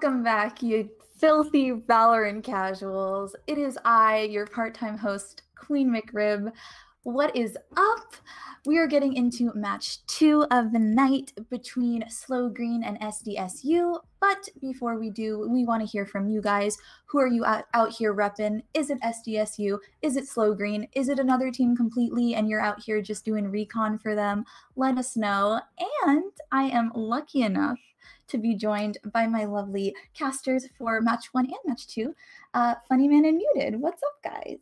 Welcome back, you filthy Valorant casuals. It is I, your part-time host, Queen McRib. What is up? We are getting into match 2 of the night between Slow Green and SDSU. But before we do, we want to hear from you guys. Who are you out here repping? Is it SDSU? Is it Slow Green? Is it another team completely and you're out here just doing recon for them? Let us know. And I am lucky enough to be joined by my lovely casters for match 1 and match 2, Funny Man and Muted. What's up, guys?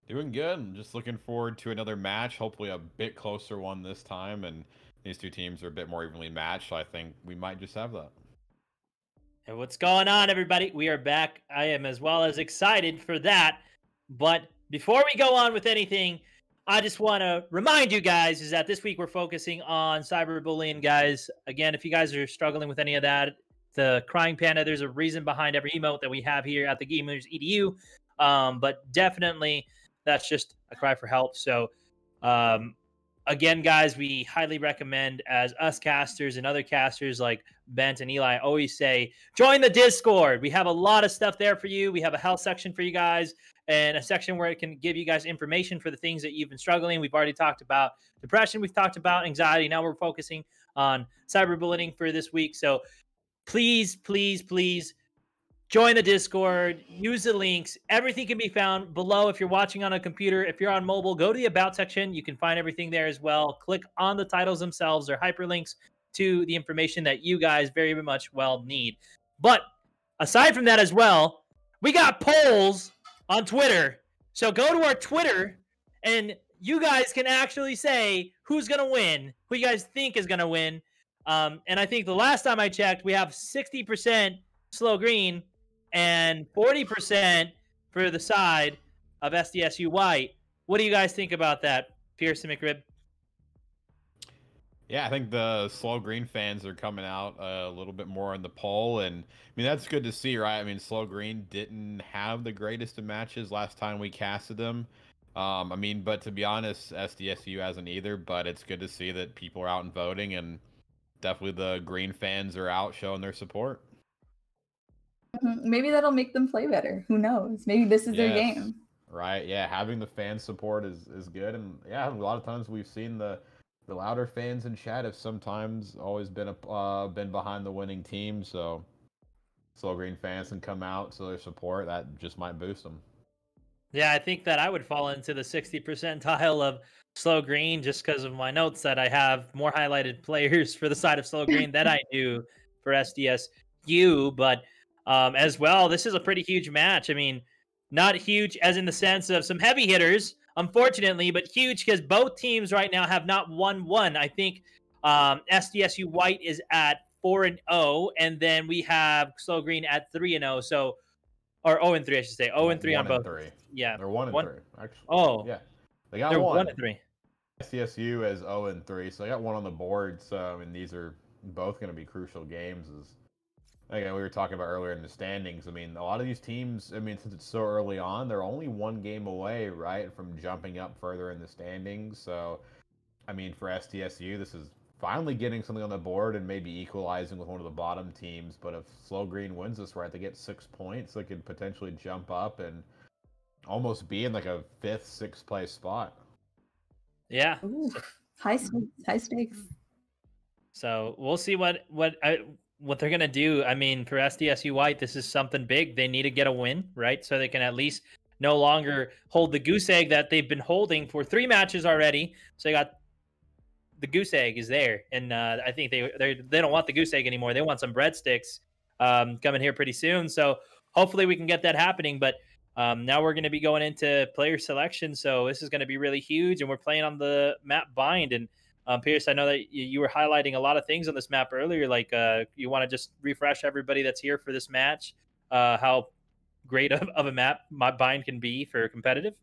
Doing good. I'm just looking forward to another match, hopefully a bit closer one this time, and these two teams are a bit more evenly matched, so I think we might just have that. Hey, what's going on, everybody? We are back. I am as well as excited for that. But before we go on with anything, I just want to remind you guys is that this week we're focusing on cyberbullying, guys. Again, if you guys are struggling with any of that, the Crying Panda, there's a reason behind every emote that we have here at the Gamers EDU. But definitely, that's just a cry for help. So, again, guys, we highly recommend, as us casters and other casters like Bent and Eli always say, join the Discord. We have a lot of stuff there for you. We have a health section for you guys and a section where it can give you guys information for the things that you've been struggling. We've already talked about depression. We've talked about anxiety. Now we're focusing on cyberbullying for this week. So please, please, please join the Discord. Use the links. Everything can be found below. If you're watching on a computer, if you're on mobile, go to the About section. You can find everything there as well. Click on the titles themselves or hyperlinks to the information that you guys very much well need. But aside from that as well, we got polls on Twitter. So go to our Twitter and you guys can actually say who's going to win, who you guys think is going to win. And I think the last time I checked, we have 60% Slow Green and 40% for the side of SDSU White. What do you guys think about that, Pearson McRib? Yeah, I think the Slow Green fans are coming out a little bit more in the poll, and I mean that's good to see, right? I mean, Slow Green didn't have the greatest of matches last time we casted them. I mean, but to be honest, SDSU hasn't either, but it's good to see that people are out and voting, and definitely the Green fans are out showing their support. Maybe that'll make them play better. Who knows? Maybe this is their game. Right, yeah, having the fan support is good, and yeah, a lot of times we've seen the louder fans in chat have sometimes always been been behind the winning team, so Slow Green fans can come out to their support. That just might boost them. Yeah, I think that I would fall into the 60 percentile of Slow Green just because of my notes that I have more highlighted players for the side of Slow Green than I do for SDSU. But as well, this is a pretty huge match. I mean, not huge as in the sense of some heavy hitters, unfortunately, but huge because both teams right now have not won one. I think SDSU White is at 4-0, and then we have Slow Green at 3-0. So, or 0-3, I should say. 0-3 on both. 3. Yeah, they're 1-3 actually. Oh, yeah, they got they're one. 1-3. SDSU is 0-3, so they got one on the board. So I mean, these are both going to be crucial games. Again, we were talking about earlier in the standings. I mean, a lot of these teams, I mean, since it's so early on, they're only one game away, right, from jumping up further in the standings. So, I mean, for SDSU, this is finally getting something on the board and maybe equalizing with one of the bottom teams. But if Slow Green wins this, right, they get 6 points, they could potentially jump up and almost be in like a 5th, 6th place spot. Yeah. Ooh, high stakes. So we'll see what they're gonna do. I mean, for SDSU White, this is something big. They need to get a win, right? So they can at least no longer hold the goose egg that they've been holding for 3 matches already. So they got the goose egg is there, and I think they don't want the goose egg anymore. They want some breadsticks coming here pretty soon. So hopefully we can get that happening. But now we're going to be going into player selection, so this is going to be really huge, and we're playing on the map Bind. And Pierce, I know that you were highlighting a lot of things on this map earlier, like you want to just refresh everybody that's here for this match, how great of a map Bind can be for competitive.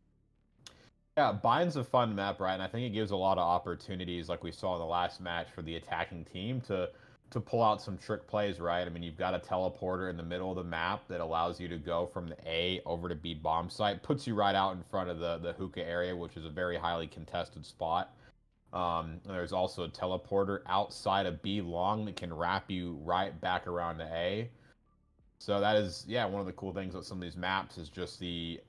Yeah, Bind's a fun map, right? And I think it gives a lot of opportunities, like we saw in the last match, for the attacking team to pull out some trick plays, right? I mean, you've got a teleporter in the middle of the map that allows you to go from the A over to B bomb site, puts you right out in front of the hookah area, which is a very highly contested spot. There's also a teleporter outside of B long that can wrap you right back around to A. So that is, yeah, one of the cool things about some of these maps is just the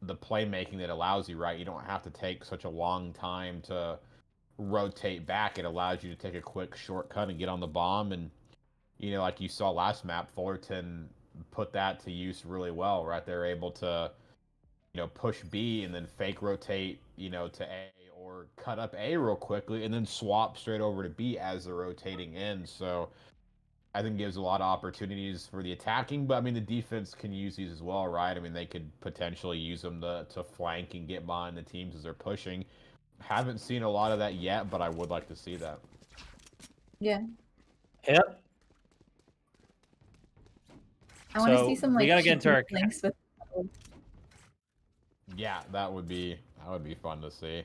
playmaking that allows you, right? You don't have to take such a long time to rotate back. It allows you to take a quick shortcut and get on the bomb. And, you know, like you saw last map, Fullerton put that to use really well, right? They're able to, you know, push B and then fake rotate, you know, to A, or cut up A real quickly and then swap straight over to B as they're rotating in. So I think gives a lot of opportunities for the attacking, but I mean the defense can use these as well, right? I mean they could potentially use them to flank and get behind the teams as they're pushing. Haven't seen a lot of that yet, but I would like to see that. Yeah. Yep. I want to see some like we gotta get into our links with. Yeah, that would be fun to see.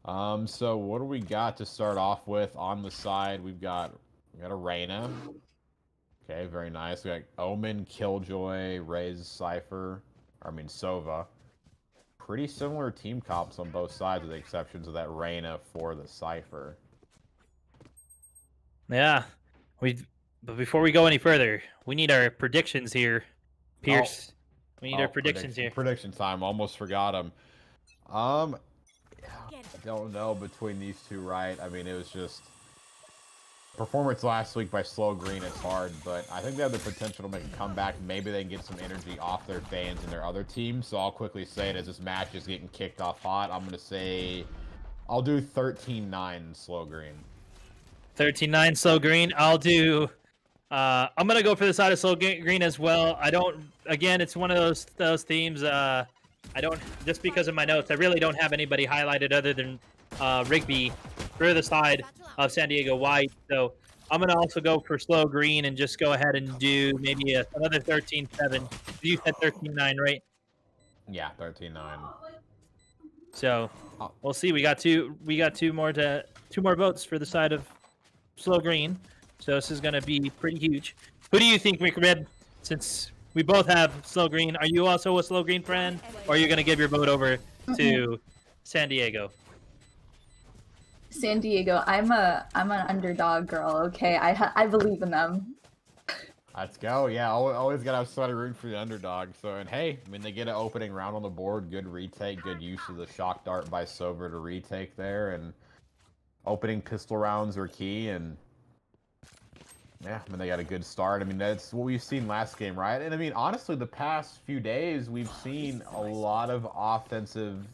So what do we got to start off with on the side? We got a Reyna. Okay, very nice. We got Omen, Killjoy, Raze, Cypher. Sova. Pretty similar team comps on both sides, with the exceptions of that Reyna for the Cypher. Yeah, but before we go any further, we need our predictions here, Pierce. We need our predictions here. Prediction time. Almost forgot them. I don't know between these two, right? I mean, it was just performance last week by Slow Green. It's hard, but I think they have the potential to make a comeback. Maybe they can get some energy off their fans and their other teams. So I'll quickly say it as this match is getting kicked off hot. I'm gonna say I'll do 13-9 Slow Green. 13-9 Slow Green. I'll do. I'm gonna go for the side of Slow Green as well. I don't. Again, it's one of those themes. I don't, just because of my notes. I really don't have anybody highlighted other than Rigby for the side of San Diego White. So I'm gonna also go for Slow Green and just go ahead and do maybe another 13-7. You said 13-9, right? Yeah, 13-9. So we'll see. We got two more votes for the side of Slow Green. So this is gonna be pretty huge. Who do you think, McRib? Since we both have Slow Green, are you also a Slow Green friend, or are you gonna give your vote over to San Diego? San Diego. I'm an underdog girl. Okay, I believe in them. Let's go. Yeah, always gotta have somebody rooting for the underdog. So, and hey, I mean, they get an opening round on the board. Good retake. Good use of the shock dart by Sober to retake there, and opening pistol rounds are key. And yeah, I mean, they got a good start. I mean, that's what we've seen last game, right? And I mean, honestly, the past few days, we've seen a lot of offensive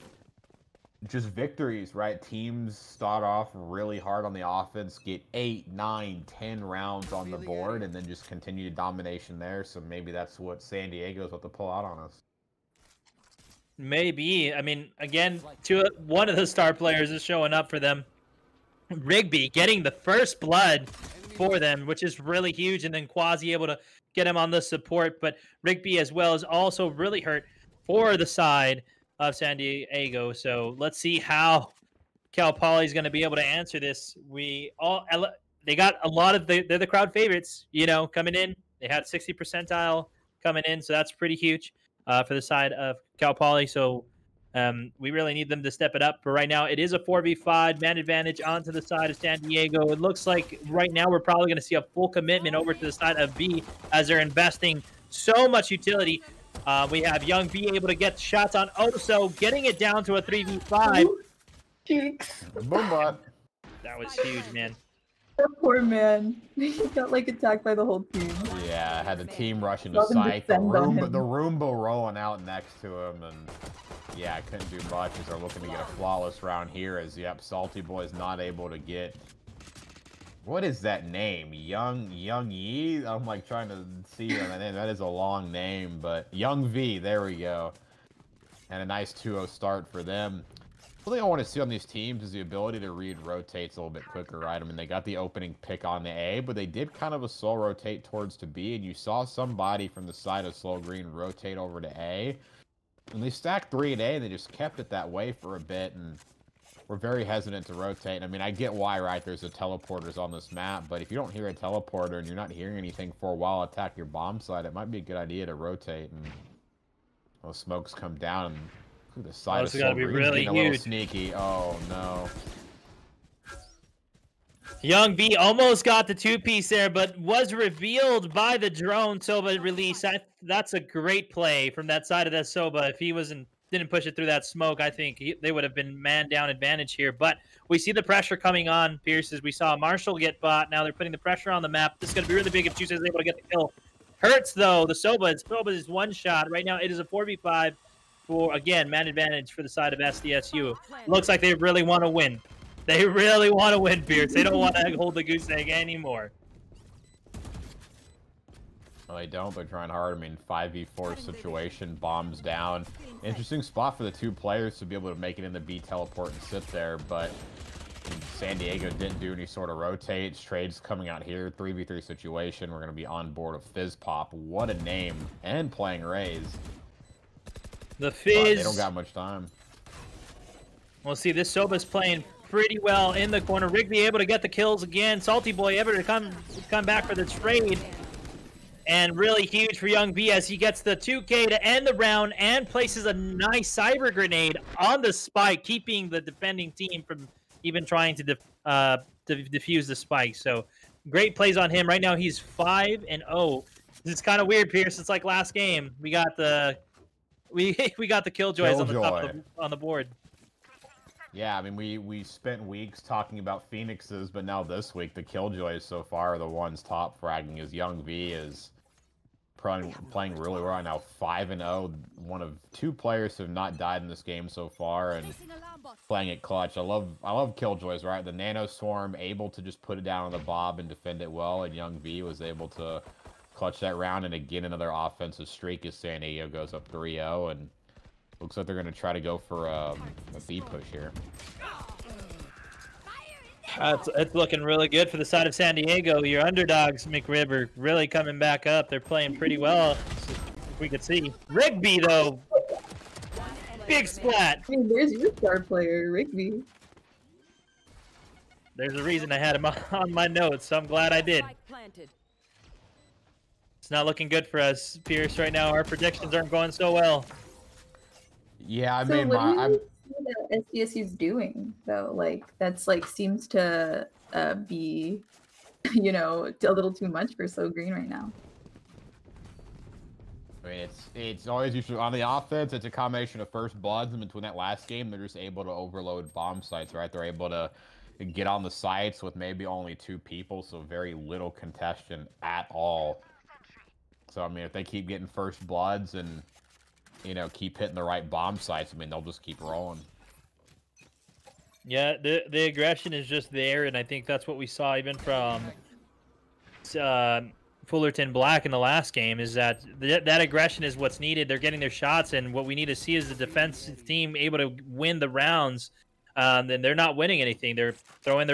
just victories, right? Teams start off really hard on the offense, get 8, 9, 10 rounds on the board, and then just continue domination there. So maybe that's what San Diego's about to pull out on us. Maybe. I mean, again, one of the star players is showing up for them. Rigby getting the first blood for them, which is really huge, and then Quasi able to get him on the support. But Rigby as well is also really hurt for the side of San Diego. So let's see how Cal Poly is going to be able to answer this. They got a lot of they're the crowd favorites, you know, coming in. They had 60 percentile coming in, so that's pretty huge for the side of Cal Poly. So we really need them to step it up. But right now, it is a 4v5 man advantage onto the side of San Diego. It looks like right now we're probably going to see a full commitment over to the side of B as they're investing so much utility. We have Young B able to get shots on Oso, getting it down to a 3v5. Cheeks. Boombot. That was huge, man. Poor man. He got like attacked by the whole team. Yeah, had the team rushing to sight. The Roomba rolling out next to him, and yeah, couldn't do much as they're looking to get a flawless round here. As yep, Salty Boy is not able to get. What is that name? Young Yi? I'm like trying to see that name. That is a long name, but Young V, there we go. And a nice 2-0 start for them. One thing I want to see on these teams is the ability to read rotates a little bit quicker, right? I mean, they got the opening pick on the A, but they did kind of a slow rotate towards to B, and you saw somebody from the side of Slow Green rotate over to A. And they stacked 3 at A, and they just kept it that way for a bit, and we're very hesitant to rotate. I mean, I get why, right? There's a teleporters on this map, but if you don't hear a teleporter and you're not hearing anything for a while, attack your bomb site, it might be a good idea to rotate. And those smokes come down, and the side of Slow Green's really getting a little sneaky. Oh, no. Young V almost got the two-piece there, but was revealed by the drone Soba release. That's a great play from that side of that Soba. If he didn't push it through that smoke, I think they would have been man-down advantage here. But we see the pressure coming on, Pierce, as we saw Marshall get bought. Now they're putting the pressure on the map. This is going to be really big if Juice is able to get the kill. Hurts, though, the Soba. Soba is one shot. Right now it is a 4v5 for, again, man advantage for the side of SDSU. Looks like they really want to win. They really want to win, Pierce. They don't want to hold the goose egg anymore. Well, they don't. They're trying hard. I mean, 5v4 situation, bombs down. Interesting spot for the two players to be able to make it in the B teleport and sit there, but San Diego didn't do any sort of rotates. Trades coming out here. 3v3 situation. We're going to be on board of Fizz Pop. What a name. And playing Rays. The Fizz. They don't got much time. We'll see. This Soba's playing pretty well in the corner. Rigby able to get the kills again. Salty Boy able to come back for the trade. And really huge for Young V as he gets the 2K to end the round and places a nice cyber grenade on the spike, keeping the defending team from even trying to defuse the spike. So great plays on him. Right now he's 5-0. This is kind of weird, Pierce. It's like last game. We got the we got the Killjoys on the top on the board. Yeah, I mean, we spent weeks talking about Phoenixes, but now this week, the Killjoys so far are the ones top fragging, as Young V is playing really well right now, 5-0. One of two players who have not died in this game so far, and playing it clutch. I love Killjoys, right? The Nano Swarm able to just put it down on the Bob and defend it well, and Young V was able to clutch that round, and again, another offensive streak as San Diego goes up 3-0, and looks like they're going to try to go for a B push here. It's looking really good for the side of San Diego. Your underdogs, McRib, are really coming back up. They're playing pretty well, if we could see. Rigby, though, big splat. I mean, there's your star player, Rigby. There's a reason I had him on my notes, so I'm glad I did. It's not looking good for us, Pierce, right now. Our predictions aren't going so well. Yeah, I So mean, what do you see that SDSU's doing though? Like that's like seems to be, you know, a little too much for So Green right now. I mean, it's always usually on the offense. It's a combination of first bloods, and between that last game, they're just able to overload bomb sites, right? They're able to get on the sites with maybe only 2 people, so very little congestion at all. So I mean, if they keep getting first bloods and keep hitting the right bomb sites, I mean, they'll just keep rolling. Yeah, the aggression is just there, and I think that's what we saw even from Fullerton Black in the last game, is that that aggression is what's needed. They're getting their shots, and what we need to see is the defensive team able to win the rounds. And they're not winning anything. They're throwing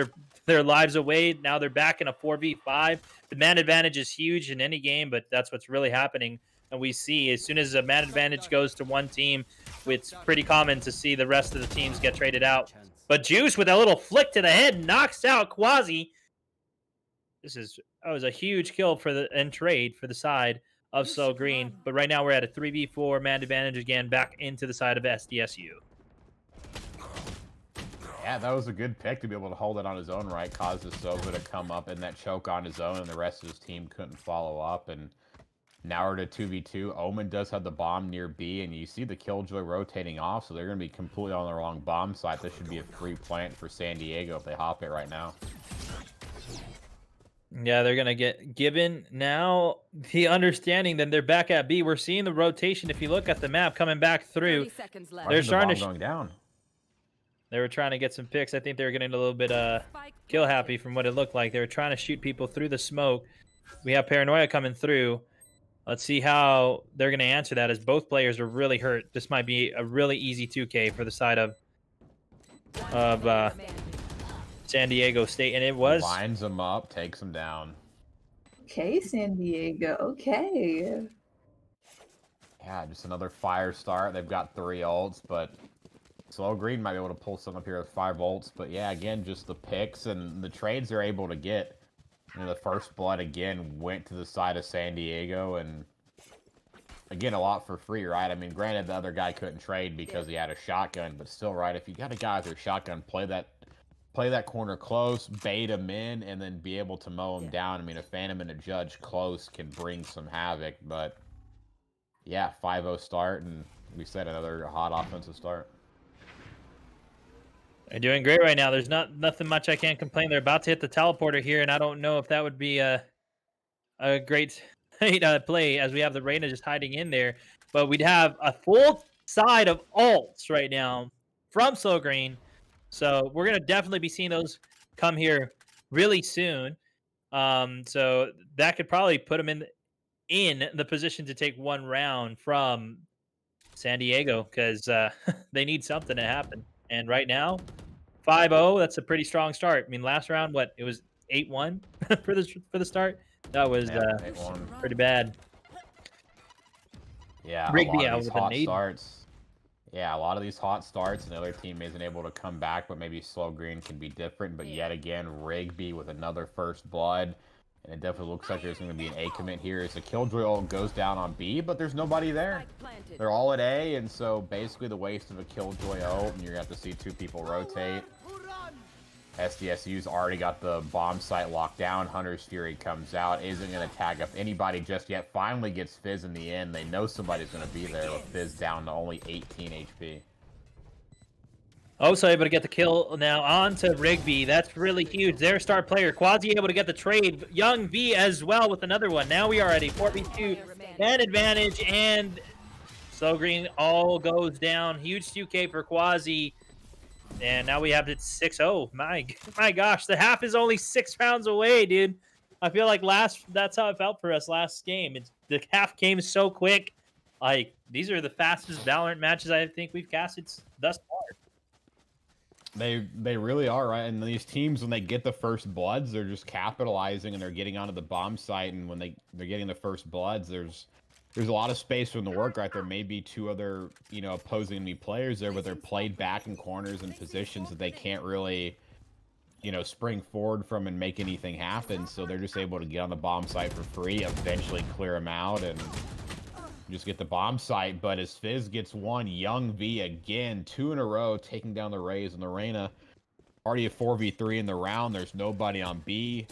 their lives away. Now they're back in a 4v5. The man advantage is huge in any game, but that's what's really happening. And we see as soon as a man advantage goes to one team, it's pretty common to see the rest of the teams get traded out. But Juice with a little flick to the head knocks out Quasi. That was a huge kill for and trade for the side of So Green. But right now we're at a 3v4 man advantage again, back into the side of SDSU. Yeah, that was a good pick to be able to hold it on his own right, causes Sova to come up in that choke on his own, and the rest of his team couldn't follow up. And now we're at a 2v2. Omen does have the bomb near B, and you see the Killjoy rotating off, so they're going to be completely on the wrong bomb site. This should be a free plant for San Diego if they hop it right now. Yeah, they're going to get given now the understanding that they're back at B. We're seeing the rotation. If you look at the map coming back through, they're starting to going down. They were trying to get some picks. I think they were getting a little bit kill happy from what it looked like. They were trying to shoot people through the smoke. We have Paranoia coming through. Let's see how they're going to answer that, as both players are really hurt. This might be a really easy 2K for the side of San Diego State, and it was. Lines them up, takes them down. Okay, San Diego. Okay. Yeah, just another fire start. They've got 3 ults, but SLO Green might be able to pull some up here with 5 ults. But yeah, again, just the picks and the trades they're able to get. The first blood again went to the side of San Diego, and again, a lot for free, right? I mean, granted, the other guy couldn't trade because he had a shotgun, but still, right? If you got a guy with a shotgun, play that play that corner close, bait them in, and then be able to mow them down. I mean, a Phantom and a Judge close can bring some havoc, but yeah, 5-0 start, and we said another hot offensive start. They're doing great right now. There's nothing much I can't complain. They're about to hit the teleporter here, and I don't know if that would be a great play as we have the Reyna just hiding in there. But we'd have a full side of ults right now from Slow Green. So we're going to definitely be seeing those come here really soon. So that could probably put them in the position to take one round from San Diego because they need something to happen. And right now, 5-0, that's a pretty strong start. I mean, last round, what? It was 8-1 for the start. That was pretty bad. Yeah, Rigby a lot of out these with a hot nade. starts. Yeah, a lot of these hot starts, and the other team isn't able to come back, but maybe Slow Green can be different. But yet again, Rigby with another first blood. And it definitely looks like there's going to be an A commit here as the Killjoy ult goes down on B, but there's nobody there. They're all at A, and so basically the waste of a Killjoy ult, and you're going to have to see two people rotate. SDSU's already got the bomb site locked down. Hunter's Fury comes out, isn't going to tag up anybody just yet. Finally gets Fizz in the end. They know somebody's going to be there with Fizz down to only 18 HP. Oh, so able to get the kill now on to Rigby. That's really huge. Their star player. Quasi able to get the trade. Young V as well with another one. Now we are at a 4v2 man advantage, and Slow Green all goes down. Huge 2K for Quasi. And now we have it 6-0. My gosh, the half is only 6 rounds away, dude. I feel like that's how it felt for us last game. The half came so quick. Like, these are the fastest Valorant matches I think we've casted thus far. They really are, right? And these teams, when they get the first bloods, they're just capitalizing and they're getting onto the bomb site. And when they're getting the first bloods, there's a lot of space from the work, right? There may be two other, opposing enemy players there, but they're played back in corners and positions that they can't really, spring forward from and make anything happen. So they're just able to get on the bomb site for free, eventually clear them out, and just get the bomb site. But as Fizz gets one, Young V again, 2 in a row, taking down the Rays and the Reyna. Already a 4v3 in the round. There's nobody on B.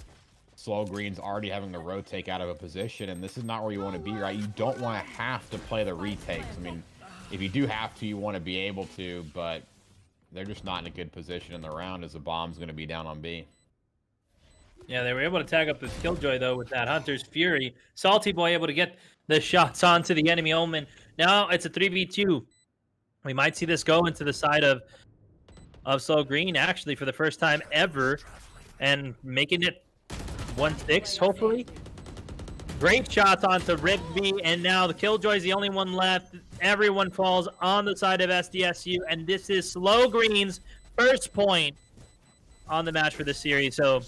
Slow Green's already having to rotate out of a position, and this is not where you want to be, right? You don't want to have to play the retakes. I mean, if you do have to, you want to be able to, but they're just not in a good position in the round as the bomb's going to be down on B. Yeah, they were able to tag up the Killjoy, though, with that Hunter's Fury. Salty Boy able to get the shots onto the enemy Omen. Now it's a 3v2. We might see this go into the side of Slow Green, actually, for the first time ever, and making it 1-6, hopefully. Great shots onto Rigby, and now the Killjoy's the only one left. Everyone falls on the side of SDSU, and this is Slow Green's first point on the match for the series. So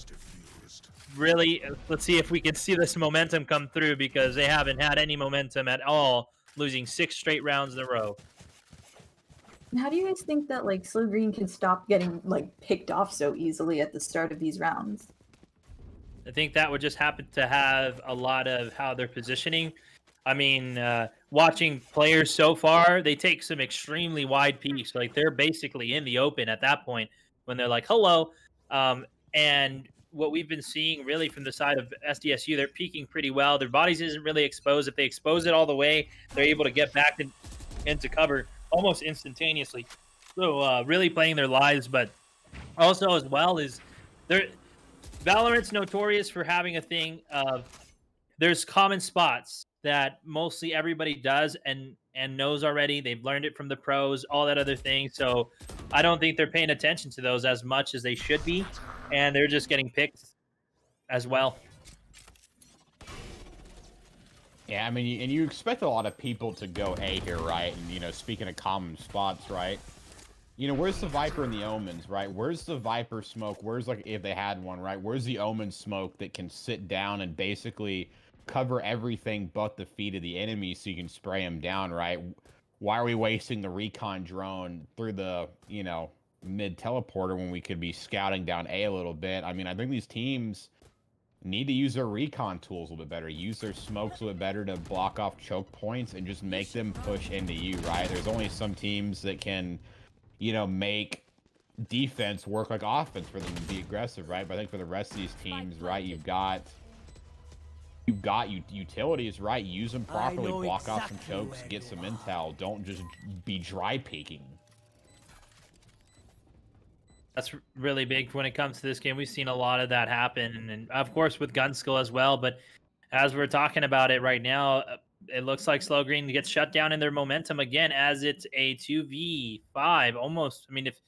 really, let's see if we can see this momentum come through, because they haven't had any momentum at all, losing 6 straight rounds in a row. How do you guys think that Slow Green can stop getting picked off so easily at the start of these rounds? I think that would just happen to have a lot of how they're positioning. I mean, watching players so far, they take some extremely wide peaks. They're basically in the open at that point when they're like, hello. And what we've been seeing really from the side of SDSU, they're peaking pretty well. Their bodies isn't really exposed. If they expose it all the way, they're able to get back into cover almost instantaneously. So really playing their lives, but also as well is Valorant's notorious for having a thing of there's common spots that mostly everybody does and knows already. They've learned it from the pros, all that other thing. So I don't think they're paying attention to those as much as they should be, and they're just getting picked as well. Yeah, I mean, and you expect a lot of people to go A here, right? And, speaking of common spots, right? Where's the Viper and the Omens, right? Where's the Viper smoke? Where's, if they had one, right? Where's the Omen smoke that can sit down and basically cover everything but the feet of the enemy so you can spray them down, right? Why are we wasting the recon drone through the, mid teleporter when we could be scouting down A a little bit? I mean, I think these teams need to use their recon tools a little bit better, use their smokes a little bit better to block off choke points and just make them push into you, right? There's only some teams that can, make defense work like offense for them to be aggressive, right? But I think for the rest of these teams, right, you've got utilities, right? Use them properly, block off some chokes, get some intel. Don't just be dry peeking. That's really big when it comes to this game. We've seen a lot of that happen, and of course with gun skill as well. But as we're talking about it right now, it looks like Slow Green gets shut down in their momentum again, as it's a 2v5 almost. I mean, if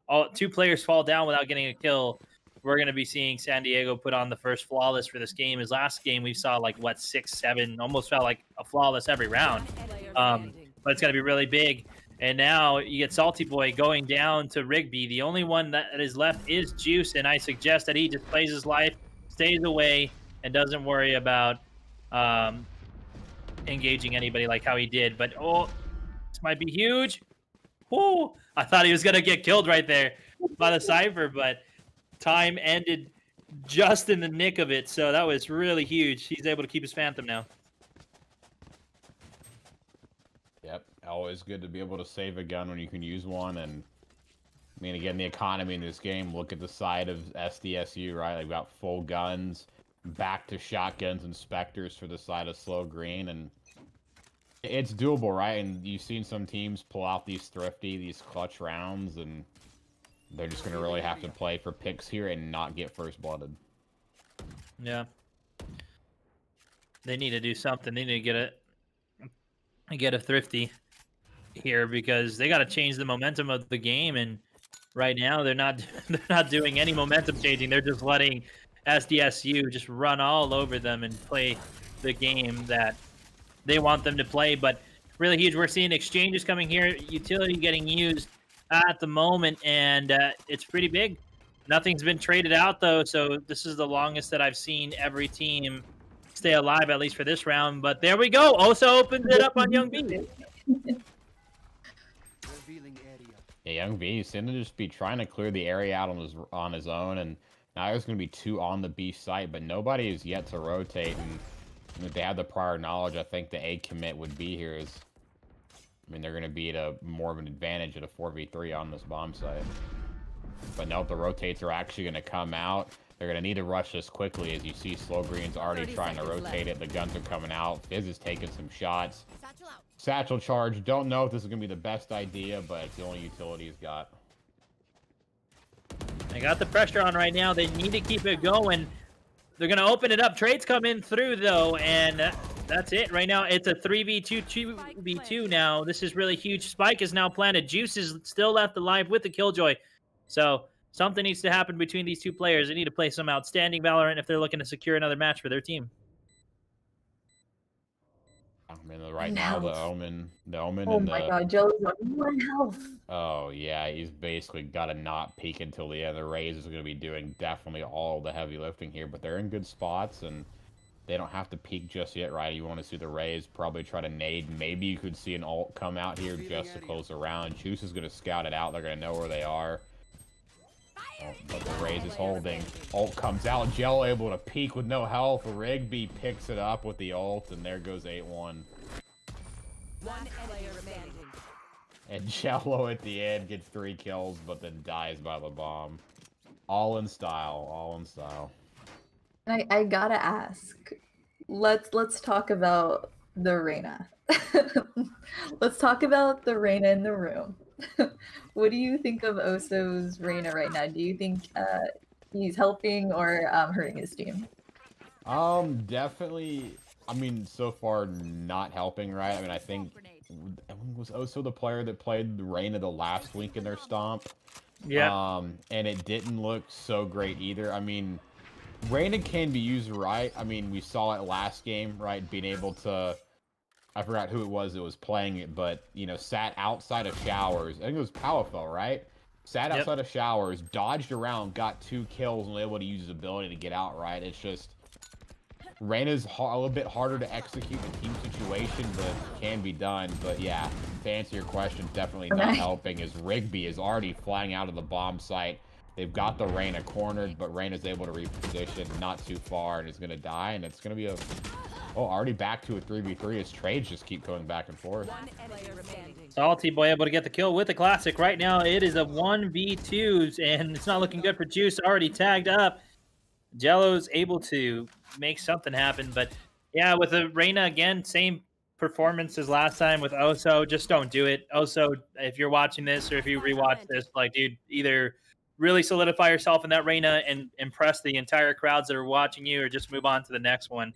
all two players fall down without getting a kill, we're going to be seeing San Diego put on the first flawless for this game. His last game, we saw like, what, 6, 7, almost felt like a flawless every round. But it's going to be really big. And now you get Salty Boy going down to Rigby. The only one that is left is Juice, and I suggest that he just plays his life, stays away, and doesn't worry about engaging anybody like how he did. But, oh, this might be huge. Whoo! I thought he was going to get killed right there by the Cypher, but time ended just in the nick of it, so that was really huge. He's able to keep his Phantom now. Yep, always good to be able to save a gun when you can use one. And I mean, again, the economy in this game, look at the side of SDSU, right? They've got full guns, back to shotguns and Spectres for the side of Slow Green, and it's doable, right? And you've seen some teams pull out these thrifty, these clutch rounds, and they're just going to really have to play for picks here and not get first blooded. Yeah. They need to do something. They need to get a thrifty here, because they got to change the momentum of the game, and right now they're not doing any momentum changing. They're just letting SDSU just run all over them and play the game that they want them to play. But really huge, we're seeing exchanges coming here, utility getting used at the moment, and it's pretty big. Nothing's been traded out though, so this is the longest that I've seen every team stay alive, at least for this round. But there we go. Oso opens it up on Young B. Yeah, Young B seemed to just be trying to clear the area out on his own, and now there's going to be 2 on the B site, but nobody is yet to rotate. And if they had the prior knowledge, I think the A commit would be here. I mean, they're going to be at more of an advantage at a 4v3 on this bomb site. But nope, the rotates are actually going to come out. They're going to need to rush this quickly, as you see Slow Green's already trying to rotate it. The guns are coming out. Fizz is taking some shots. Satchel charge. Don't know if this is going to be the best idea, but it's the only utility he's got. They got the pressure on right now. They need to keep it going. They're going to open it up. Trades come in through, though, and that's it. Right now, it's a 3v2, 2v2 now. This is really huge. Spike is now planted. Juice is still left alive with the Killjoy. So something needs to happen between these two players. They need to play some outstanding Valorant if they're looking to secure another match for their team. I mean, right now, the Omen Oh and my god, Joe's on 1 health. Oh, yeah, he's basically got to not peek until the end. The Rays is going to be doing definitely all the heavy lifting here, but they're in good spots, and they don't have to peek just yet, right? You want to see the Rays probably try to nade. Maybe you could see an ult come out here just to close the round. Juice is going to scout it out. They're going to know where they are. Oh, but the Rays is holding. Ult comes out. Jello able to peek with no health. Rigby picks it up with the ult, and there goes 8-1. One player remaining. And Jello at the end gets 3 kills, but then dies by the bomb. All in style. All in style. I gotta ask. Let's talk about the Reyna. Let's talk about the Reyna in the room. What do you think of Oso's Reyna right now? Do you think he's helping or hurting his team? Definitely. I mean, so far not helping, right? I mean, I think was Oso the player that played the Reyna the last week in their stomp. Yeah. And it didn't look so great either. I mean, Reyna can be used right. I mean, we saw it last game, right? Being able to, I forgot who it was that was playing it, but, you know, sat outside of showers. I think it was Powerful, right? Sat outside of showers, dodged around, got 2 kills, and was able to use his ability to get out, right? It's just, Reyna's a little bit harder to execute in a team situation, but can be done. But yeah, to answer your question, definitely not helping, as Rigby is already flying out of the bomb site. They've got the Reyna cornered, but Reyna's able to reposition not too far and is going to die, and it's going to be a Oh, already back to a 3v3 as trades just keep going back and forth. One enemy remaining. Salty boy able to get the kill with the classic. Right now, it is a 1v2s, and it's not looking good for Juice. Already tagged up. Jello's able to make something happen, but yeah, with the Reyna again, same performance as last time with Oso. Just don't do it. Oso, if you're watching this or if you rewatch this, like, dude, either really solidify yourself in that Reyna and impress the entire crowds that are watching you, or just move on to the next one.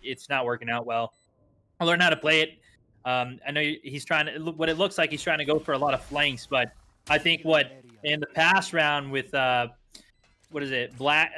It's not working out well. I'll learn how to play it. I know he's trying to, what it looks like he's trying to go for a lot of flanks, but I think what in the past round with what is it, Black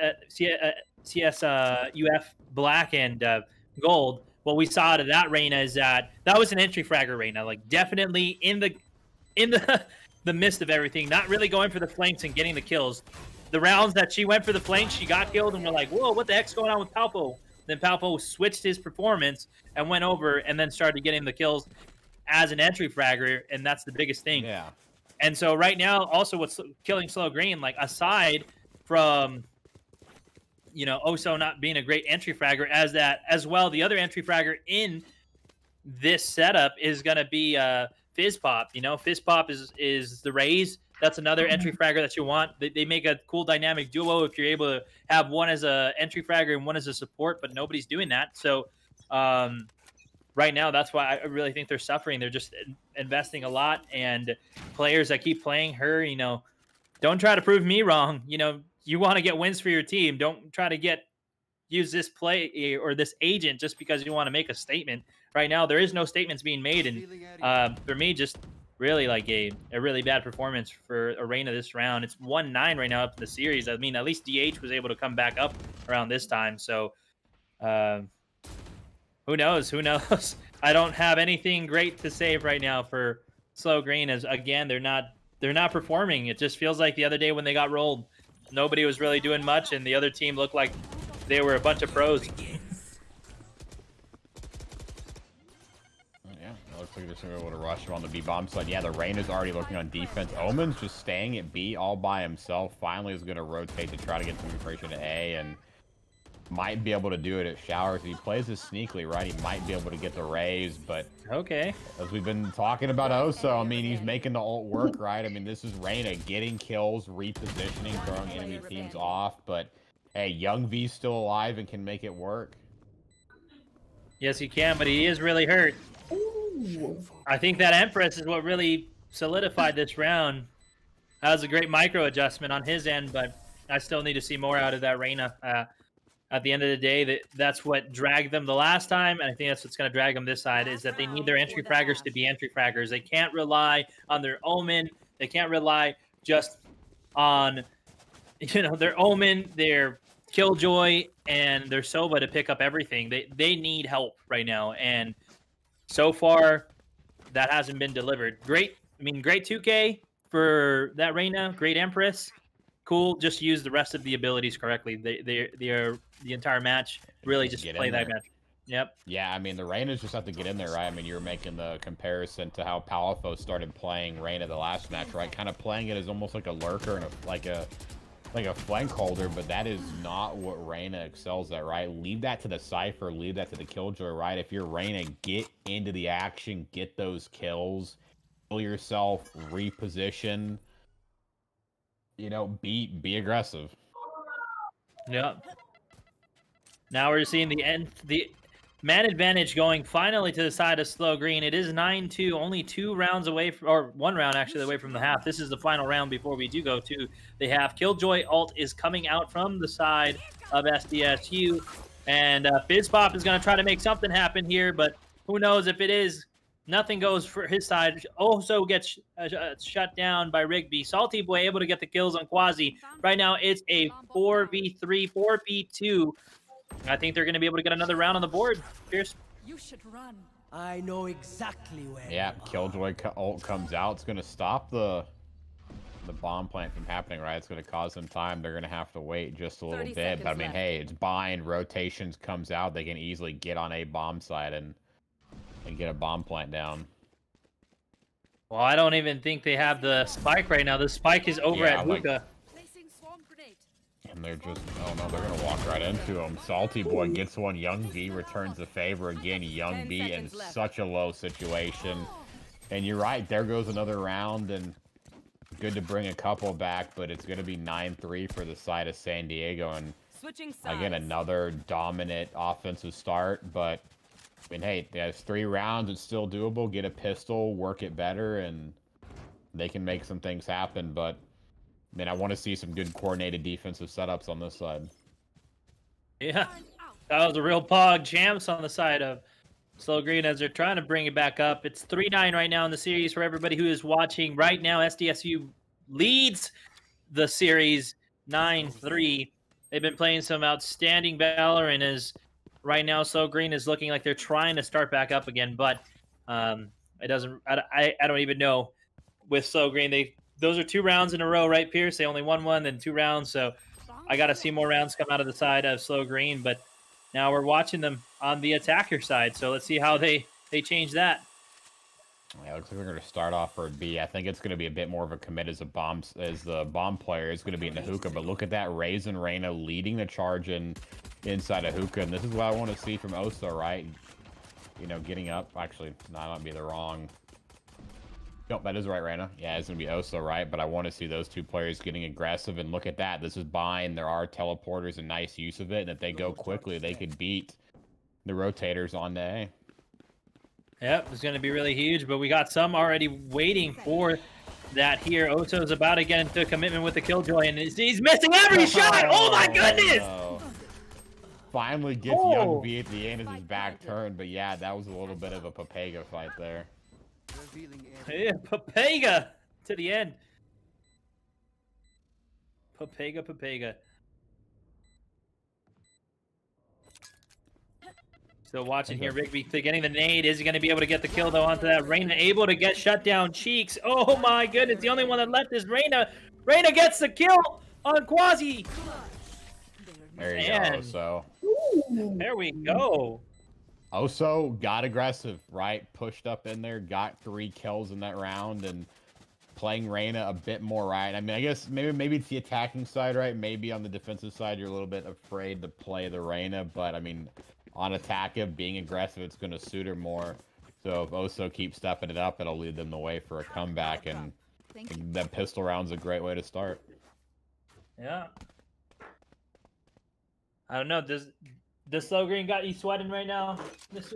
CSUF Black and Gold, what we saw out of that Reyna is that was an entry fragger Reyna, like definitely in the midst of everything, not really going for the flanks and getting the kills. The rounds that she went for the flanks, she got killed, and we're like, whoa, what the heck's going on with Palpo? Then Palpo switched his performance and went over and then started getting the kills as an entry fragger, and that's the biggest thing. Yeah. And so right now, also what's killing Slow Green, like aside from, you know, Oso not being a great entry fragger, as well, the other entry fragger in this setup is going to be Fizz Pop. You know, Fizz Pop is the Raze. That's another entry fragger that you want. They make a cool dynamic duo if you're able to have one as a entry fragger and one as a support, but nobody's doing that. So right now, that's why I really think they're suffering. They're just investing a lot, and players that keep playing her, you know, don't try to prove me wrong. You know, you want to get wins for your team. Don't try to use this play or this agent just because you want to make a statement. Right now, there is no statements being made, and for me, just really like a really bad performance for Arena this round. It's 1-9 right now up in the series. I mean, at least DH was able to come back up around this time. So who knows? Who knows? I don't have anything great to say right now for Slow Green, as again, they're not performing. It just feels like the other day when they got rolled, nobody was really doing much, and the other team looked like they were a bunch of pros. Looks like they're just going to be able to rush him on the B bomb side. Yeah, the Rain is already looking on defense. Omen's just staying at B all by himself. Finally is going to rotate to try to get some information to A, and might be able to do it at Showers. He plays this sneakily, right? He might be able to get the Raise, but okay. As we've been talking about Oso, I mean, he's making the ult work, right? I mean, this is Reyna getting kills, repositioning, throwing enemy teams off, but hey, Young V's still alive and can make it work. Yes, he can, but he is really hurt. I think that Empress is what really solidified this round. That was a great micro adjustment on his end, but I still need to see more out of that Reyna. At the end of the day, that's what dragged them the last time, and I think that's what's going to drag them this side, is that they need their entry fraggers to be entry fraggers. They can't rely on their Omen. They can't rely just on, you know, their Omen, their Killjoy, and their Sova to pick up everything. They need help right now, and so far, that hasn't been delivered. Great 2K for that Reyna. Great Empress. Cool. Just use the rest of the abilities correctly. They are the entire match. Really just play that match. Yep. Yeah, I mean, the Reynas just have to get in there, right? I mean, you were making the comparison to how Palafo started playing Reyna the last match, right? Kind of playing it as almost like a lurker and like a flank holder, but that is not what Reyna excels at, right? Leave that to the Cypher, leave that to the Killjoy, right? If you're Reyna, get into the action, get those kills, kill yourself, reposition, you know, be aggressive. Yep. Now we're seeing the man advantage going finally to the side of Slow Green. It is 9-2, only 2 rounds away, or 1 round actually away from the half. This is the final round before we do go to the half. Killjoy ult is coming out from the side of SDSU, and Fizz Pop is going to try to make something happen here, but who knows if it is. Nothing goes for his side. Also gets shut down by Rigby. Salty Boy able to get the kills on Quasi. Right now it's a 4v3, 4v2. I think they're going to be able to get another round on the board. Pierce. You should run. I know exactly where. Yeah, Killjoy ult comes out. It's going to stop the bomb plant from happening, right? It's going to cause them time. They're going to have to wait just a little bit. But I mean, hey, it's bind, rotations comes out. They can easily get on A bomb side and get a bomb plant down. Well, I don't even think they have the spike right now. The spike is over at Hookah. And they're just, oh no, they're going to walk right into him. Salty Boy gets one. Young B returns the favor again. Young B in such a low situation. And you're right, there goes another round. And good to bring a couple back, but it's going to be 9-3 for the side of San Diego. And again, another dominant offensive start. But, I mean, hey, there's 3 rounds. It's still doable. Get a pistol, work it better, and they can make some things happen. But, I mean, I want to see some good coordinated defensive setups on this side. Yeah, that was a real pog champs on the side of Slow Green as they're trying to bring it back up. It's 3-9 right now in the series for everybody who is watching. Right now, SDSU leads the series 9-3. They've been playing some outstanding valor, and is right now Slow Green is looking like they're trying to start back up again, but it doesn't. I don't even know with Slow Green. Those are 2 rounds in a row, right, Pierce? They only won 1, then 2 rounds. So I got to see more rounds come out of the side of Slow Green. But now we're watching them on the attacker side. So let's see how they change that. Yeah, looks like we're going to start off for B. I think it's going to be a bit more of a commit as the bomb player is going to be in the hookah. But look at that, Raisin Reina leading the charge inside of hookah. And this is what I want to see from Oso, right? You know, getting up. Actually, no, that might be the wrong. Nope, that is right, Reina. Yeah, it's going to be Oso, right? But I want to see those 2 players getting aggressive. And look at that. This is bind. There are teleporters and nice use of it. And if they go quickly, they could beat the rotators on the A. Yep, it's going to be really huge. But we got some already waiting for that here. Oso's about to get into a commitment with the Killjoy. And he's missing every shot. Oh, my goodness. No. Finally gets Young B at the end of his back turn. But yeah, that was a little bit of a Papega fight there. Yeah, Papega to the end. Papega. Still watching here, Rigby getting the nade. Is he going to be able to get the kill, though, onto that? Reina able to get shut down Cheeks. Oh, my goodness. The only one that left is Reina. Reina gets the kill on Quasi. There you go, Oso. There we go. Oso got aggressive, right? Pushed up in there, got 3 kills in that round, and playing Reina a bit more right. I mean, I guess maybe it's the attacking side, right? Maybe on the defensive side, you're a little bit afraid to play the Reina, but I mean, on attack, being aggressive, it's going to suit her more. So if Oso keeps stepping it up, it'll lead them the way for a comeback, and that pistol round's a great way to start. Yeah. I don't know. Does Slow Green got you sweating right now, Mr.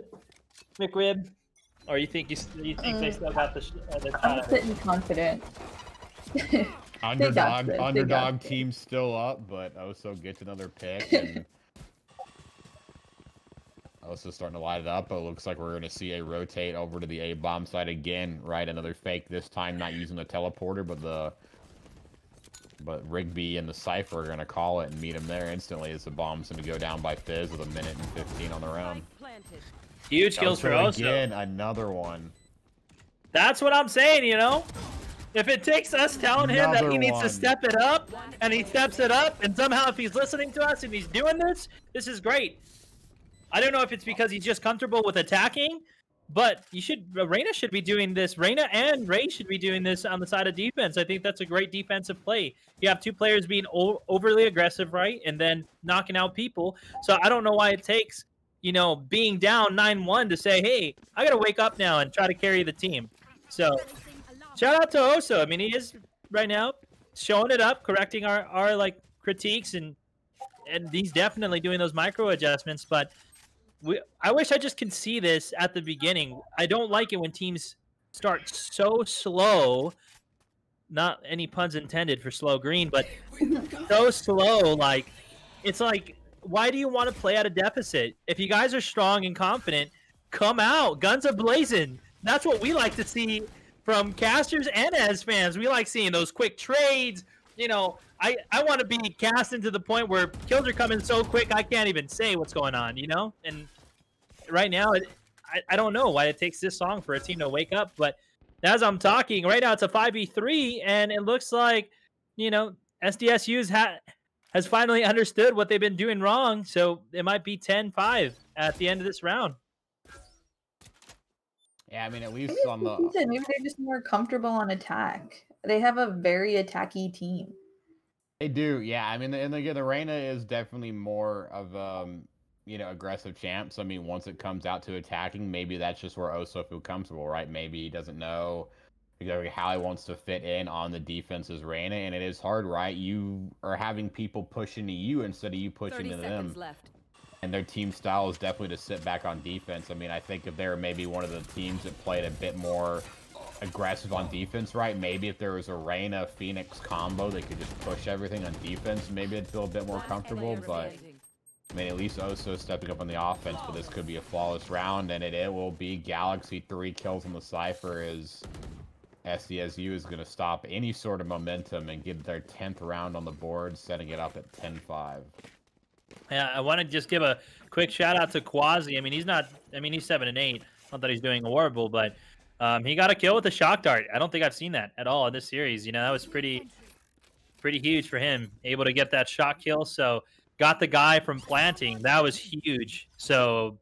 McRib? Or you think they still got the I'm sitting confident. Underdog team still up, but Oso gets another pick, and Oso starting to light it up. But it looks like we're going to see a rotate over to the A-bomb side again, right? Another fake this time, not using the teleporter, but Rigby and the Cypher are going to call it and meet him there instantly as the bomb's going to go down by Fizz with 1:15 on the round. Huge kills for Oso. Again, another one. That's what I'm saying, you know? If it takes us telling him that he needs to step it up, and he steps it up, and somehow if he's listening to us and he's doing this, this is great. I don't know if it's because he's just comfortable with attacking, but Reina should be doing this. Reina and Ray should be doing this on the side of defense. I think that's a great defensive play. You have 2 players being overly aggressive, right? And then knocking out people. So I don't know why it takes, you know, being down 9-1 to say, hey, I got to wake up now and try to carry the team. So shout out to Oso. I mean, he is right now showing it up, correcting our like critiques, and he's definitely doing those micro adjustments, but I wish I just can see this at the beginning. I don't like it when teams start so slow. Not any puns intended for Slow Green, but so slow. Like, it's like, why do you want to play at a deficit? If you guys are strong and confident, come out, guns a-blazing. That's what we like to see from casters and as fans. We like seeing those quick trades. You know, I want to be cast into the point where kills are coming so quick I can't even say what's going on, you know? And right now, I don't know why it takes this long for a team to wake up, but as I'm talking, right now it's a 5v3, and it looks like, you know, SDSU has finally understood what they've been doing wrong, so it might be 10-5 at the end of this round. Yeah, I mean, at least on the... Maybe they're just more comfortable on attack. They have a very attacky team. They do, yeah. I mean, and again, the Reyna is definitely more of you know, aggressive champ. So I mean, once it comes out to attacking, maybe that's just where Oso feels comfortable, right? Maybe he doesn't know exactly how he wants to fit in on the defense's Reyna, and it is hard, right? You are having people push into you instead of you pushing 30 into seconds them. left. And their team style is definitely to sit back on defense. I mean, I think if they were maybe one of the teams that played a bit more aggressive on defense, right? Maybe if there was a Reyna Phoenix combo, they could just push everything on defense. Maybe it'd feel a bit more comfortable, but I mean, at least Oso stepping up on the offense, but this could be a flawless round, and it will be Galaxy 3 kills on the Cypher as SDSU is going to stop any sort of momentum and get their 10th round on the board, setting it up at 10-5. Yeah, I want to just give a quick shout out to Quasi. I mean, he's not. I mean, he's 7-8. Not that he's doing horrible, but he got a kill with the shock dart. I don't think I've seen that at all in this series. You know, that was pretty huge for him, able to get that shot kill. So got the guy from planting. That was huge. So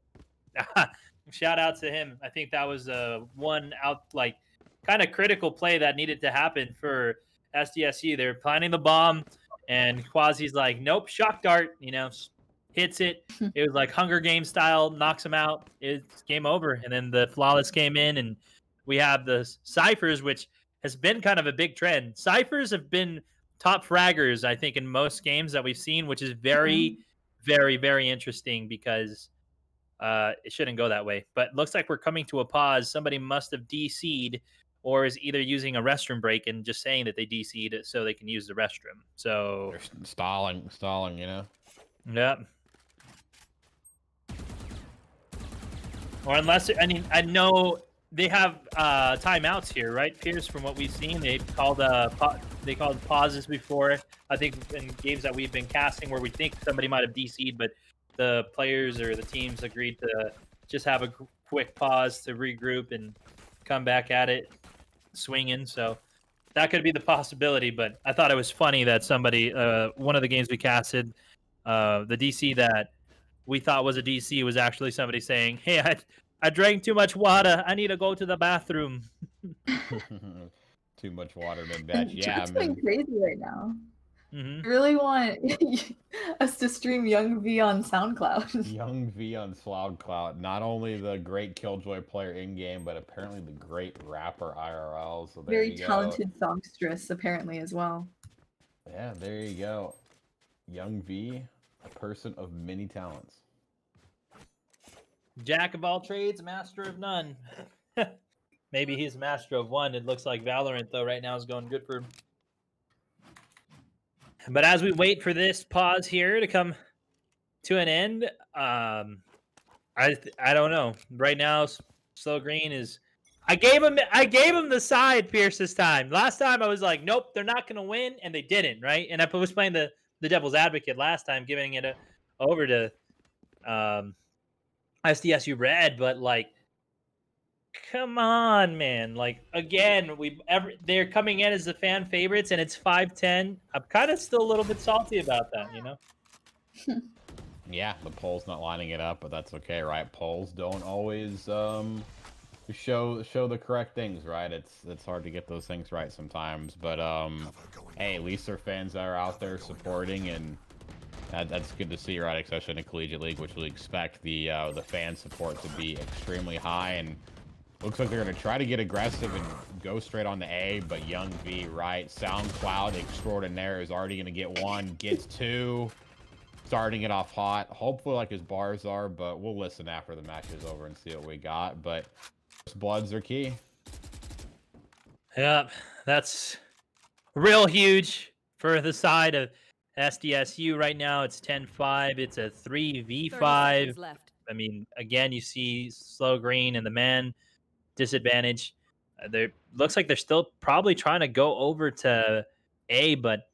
shout out to him. I think that was one out, like, kind of critical play that needed to happen for SDSU. They're planting the bomb, and Quasi's like, nope, shock dart, you know, hits it. It was like Hunger Games style, knocks him out. It's game over. And then the Flawless came in, and we have the Cyphers, which has been kind of a big trend. Cyphers have been top fraggers, I think, in most games that we've seen, which is very, very, very interesting because it shouldn't go that way. But looks like we're coming to a pause. Somebody must have DC'd or is either using a restroom break and just saying that they DC'd it so they can use the restroom. So they're stalling, you know? Yeah. Or unless, I mean, I know they have timeouts here, right, Pierce? From what we've seen, they called pauses before. I think in games that we've been casting where we think somebody might have DC'd, but the players or the teams agreed to just have a quick pause to regroup and come back at it swinging. So that could be the possibility. But I thought it was funny that somebody, one of the games we casted, the DC that we thought was a DC was actually somebody saying, "Hey, I drank too much water. I need to go to the bathroom." Too much water mid-batch. Yeah, Chat's going crazy right now. Mm-hmm. I really want us to stream Young V on SoundCloud. Young V on SoundCloud. Not only the great Killjoy player in-game, but apparently the great rapper IRL. So there Very you go. talented songstress, apparently, as well. Yeah, there you go. Young V, a person of many talents. Jack of all trades, master of none. Maybe he's master of one. It looks like Valorant, though, right now is going good for him. But as we wait for this pause here to come to an end, I don't know. Right now, Slow Green is. I gave him the side, Pierce, this time. Last time I was like, nope, they're not going to win, and they didn't, right? And I was playing the devil's advocate last time, giving it over to SDSU Red, but like, come on, man! Like again, they're coming in as the fan favorites, and it's 5-10. I'm kind of still a little bit salty about that, you know. Yeah, the polls not lining it up, but that's okay, right? Polls don't always show the correct things, right? It's hard to get those things right sometimes, but hey, at least there are fans that are out there supporting, and that's good to see, right? Especially in a collegiate league, which we expect the fan support to be extremely high, and looks like they're going to try to get aggressive and go straight on the A, but Young V, right? SoundCloud extraordinaire is already going to get one, gets two, starting it off hot. Hopefully like his bars are, but we'll listen after the match is over and see what we got. But bloods are key. Yeah, that's real huge for the side of SDSU right now. It's 10-5. It's a 3v5. I mean, again, you see Slow Green and the man disadvantage. There looks like they're still probably trying to go over to A, but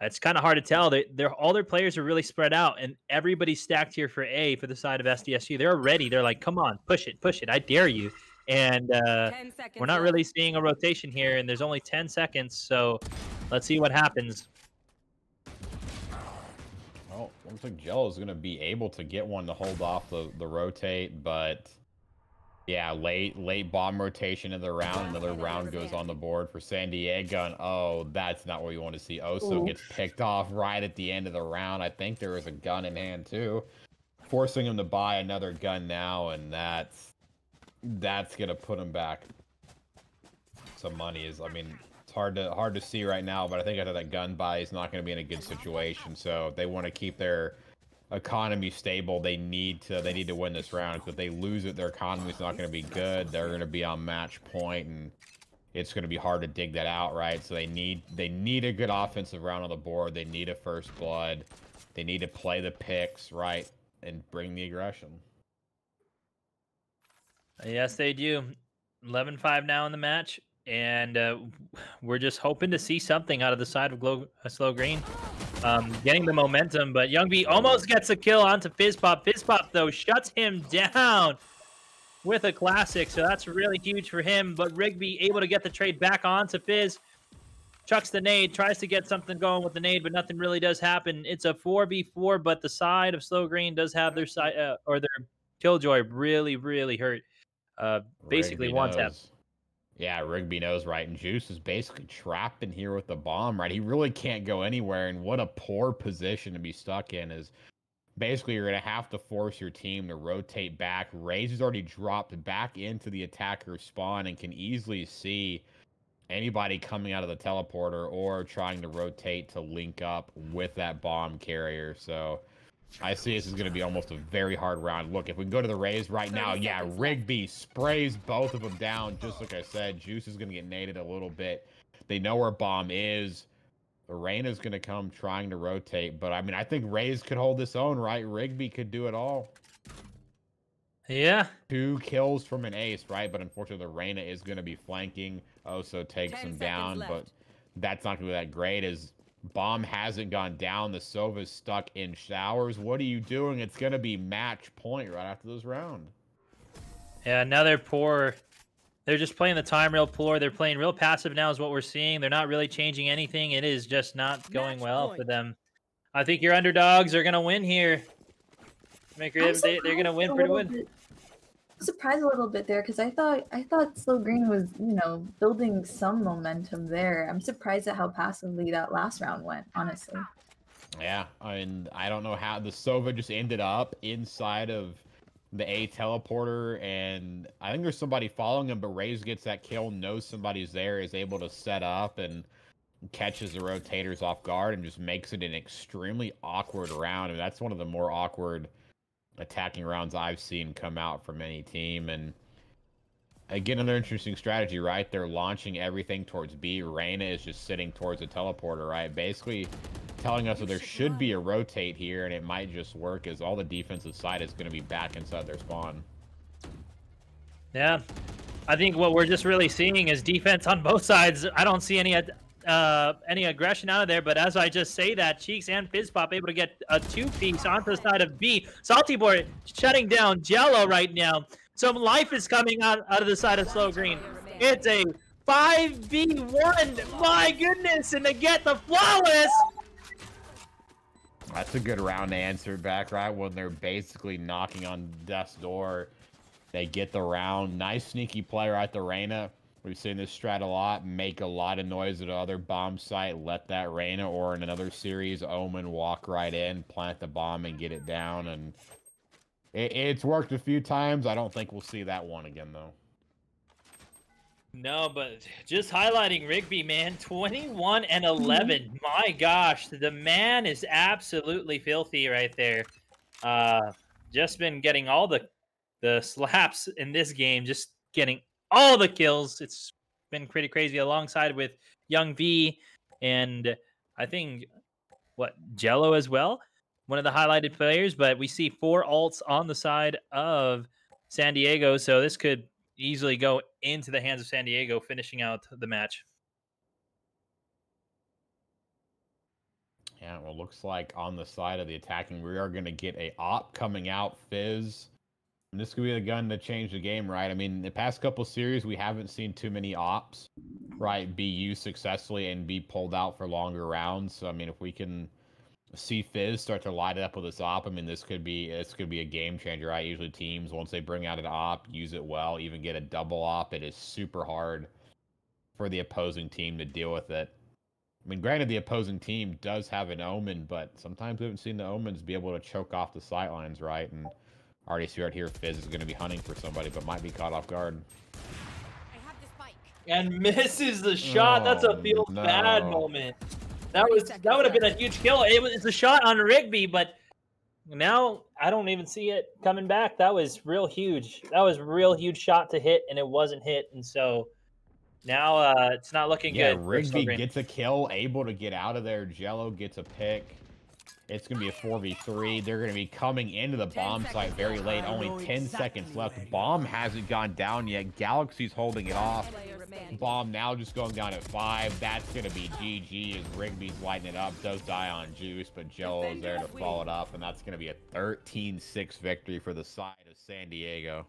it's kind of hard to tell. All their players are really spread out, and everybody's stacked here for A for the side of SDSU. They're ready. They're like, come on, push it, I dare you. And we're not really seeing a rotation here, and there's only 10 seconds, so let's see what happens. Well, looks like Jello is going to be able to get one to hold off the rotate, but Yeah, late bomb rotation in the round. Another round goes on the board for San Diego, and oh, that's not what you want to see. Oso gets picked off right at the end of the round. I think there was a gun in hand too, forcing him to buy another gun now, and that's gonna put him back some money. I mean, it's hard to see right now, but I think after that gun buy, he's not gonna be in a good situation. So they want to keep their economy stable. They need to win this round. If they lose it, their economy's not going to be good. They're going to be on match point, and it's going to be hard to dig that out, right? So they need a good offensive round on the board. They need a first blood. They need to play the picks, right, and bring the aggression. Yes, they do. 11-5 now in the match, and we're just hoping to see something out of the side of Slow Green. Getting the momentum, but Young B almost gets a kill onto Fizzpop. Fizzpop, though, shuts him down with a classic, so that's really huge for him. But Rigby able to get the trade back onto Fizz. Chucks the nade, tries to get something going with the nade, but nothing really does happen. It's a 4v4, but the side of Slow Green does have their side or their Killjoy really hurt. Basically one tap. Yeah, Rigby knows, right? And Juice is basically trapped in here with the bomb, right? He really can't go anywhere, and what a poor position to be stuck in is basically you're going to have to force your team to rotate back. Raze has already dropped back into the attacker spawn and can easily see anybody coming out of the teleporter or trying to rotate to link up with that bomb carrier. So I see this is going to be almost a very hard round. Look, if we go to the Raze right now, yeah, Rigby sprays both of them down. Just like I said, Juice is going to get naded a little bit. They know where bomb is. Reina's going to come trying to rotate. But, I mean, I think Raze could hold this own, right? Rigby could do it all. Yeah. 2 kills from an ace, right? But unfortunately, the Reina is going to be flanking. Oso takes him down. But that's not going to be that great as bomb hasn't gone down. The Sova's stuck in showers. What are you doing? It's going to be match point right after this round. Yeah, now they're poor. They're just playing the time real poor. They're playing real passive now is what we're seeing. They're not really changing anything. It is just not going well for them. I think your underdogs are going to win here. They're going to win pretty good. I'm surprised a little bit there because I thought Slow Green was, building some momentum there. I'm surprised at how passively that last round went, honestly. Yeah, and I don't know how the Sova just ended up inside of the A teleporter, and I think there's somebody following him, but Raze gets that kill, knows somebody's there, is able to set up and catches the rotators off guard and just makes it an extremely awkward round. And that's one of the more awkward attacking rounds I've seen come out from any team. And again, another interesting strategy, right? They're launching everything towards B. Reina is just sitting towards the teleporter, right? Basically telling us that there should be a rotate here, and it might just work as all the defensive side is going to be back inside their spawn. Yeah, I think what we're just really seeing is defense on both sides. I don't see any aggression out of there, but as I just say that, Cheeks and Fizzpop able to get a 2-piece onto the side of B. Salty Boy shutting down Jello right now. Some life is coming out of the side of Slow Green. It's a 5v1. My goodness, and to get the flawless. That's a good round to answer back, right? When they're basically knocking on death's door, they get the round. Nice sneaky play right the Reina. We've seen this strat a lot. Make a lot of noise at other bomb site. Let that Reina, or in another series, Omen walk right in, plant the bomb, and get it down. And it's worked a few times. I don't think we'll see that one again, though. No, but just highlighting Rigby, man, 21 and 11. My gosh, the man is absolutely filthy right there. Just been getting all the slaps in this game, just getting all the kills. It's been pretty crazy alongside with Young V and I think Jello as well, one of the highlighted players. But we see 4 ults on the side of San Diego, so this could easily go into the hands of San Diego, finishing out the match. Yeah, well, looks like on the side of the attacking, we are going to get a op coming out, Fizz. And this could be the gun to change the game, right? I mean, the past couple series, we haven't seen too many ops, right, be used successfully and be pulled out for longer rounds. So, I mean, if we can see Fizz start to light it up with this op. I mean, this could be a game changer, right? Usually teams, once they bring out an op, use it well, even get a double op, it is super hard for the opposing team to deal with it. I mean, granted, the opposing team does have an Omen, but sometimes we haven't seen the Omens be able to choke off the sightlines, right? And already see right here, Fizz is going to be hunting for somebody, but might be caught off guard. I have the spike. And misses the shot. That's a feel bad moment. That would have been a huge kill. It's a shot on Rigby, but now I don't even see it coming back. That was real huge. That was a real huge shot to hit, and it wasn't hit, and so now it's not looking good. Yeah, Rigby gets a kill, able to get out of there. Jello gets a pick. It's going to be a 4v3. They're going to be coming into the bomb site very late. Only 10 seconds left. Bomb hasn't gone down yet. Galaxy's holding it off. Bomb now just going down at 5. That's going to be GG as Rigby's lighting it up. Does die on Juice, but Jello is there to follow it up. And that's going to be a 13-6 victory for the side of San Diego.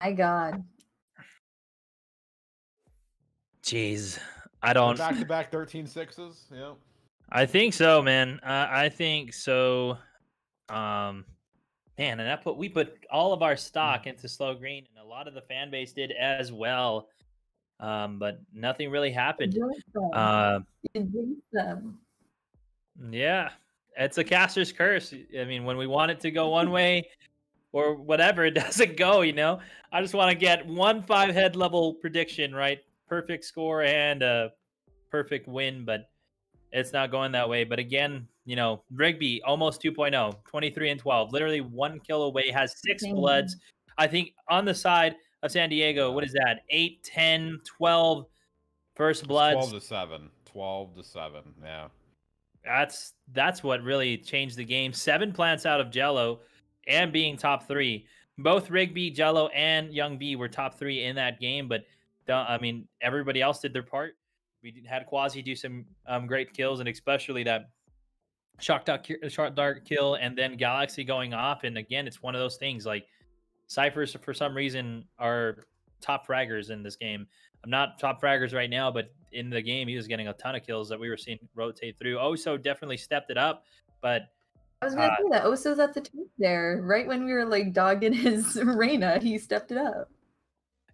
My God. Jeez. I don't... Back-to-back 13-6s? Yeah. I think so, man. I think so. Man, and we put all of our stock into Slow Green, and a lot of the fan base did as well. But nothing really happened. Yeah, it's a caster's curse. I mean, when we want it to go one way or whatever, it doesn't go, you know? I just want to get 1 5-head level prediction, right? Perfect score and a perfect win, but it's not going that way. But again, you know, Rigby almost 2.0, 23 and 12, literally 1 kill away, has 6 bloods. I think on the side of San Diego, what is that? 8, 10, 12 first bloods. 12 to 7. 12 to 7. Yeah. That's what really changed the game. 7 plants out of Jello and being top 3. Both Rigby, Jello, and Young B were top 3 in that game, but I mean, everybody else did their part. We had Quasi do some great kills, and especially that shot dark kill, and then Galaxy going off. And again, it's one of those things like Cyphers, for some reason, are top fraggers in this game. I'm not top fraggers right now, but in the game, he was getting a ton of kills that we were seeing rotate through. Oso definitely stepped it up, but I was going to say that Oso's at the top there. Right when we were like dogging his Reyna, he stepped it up.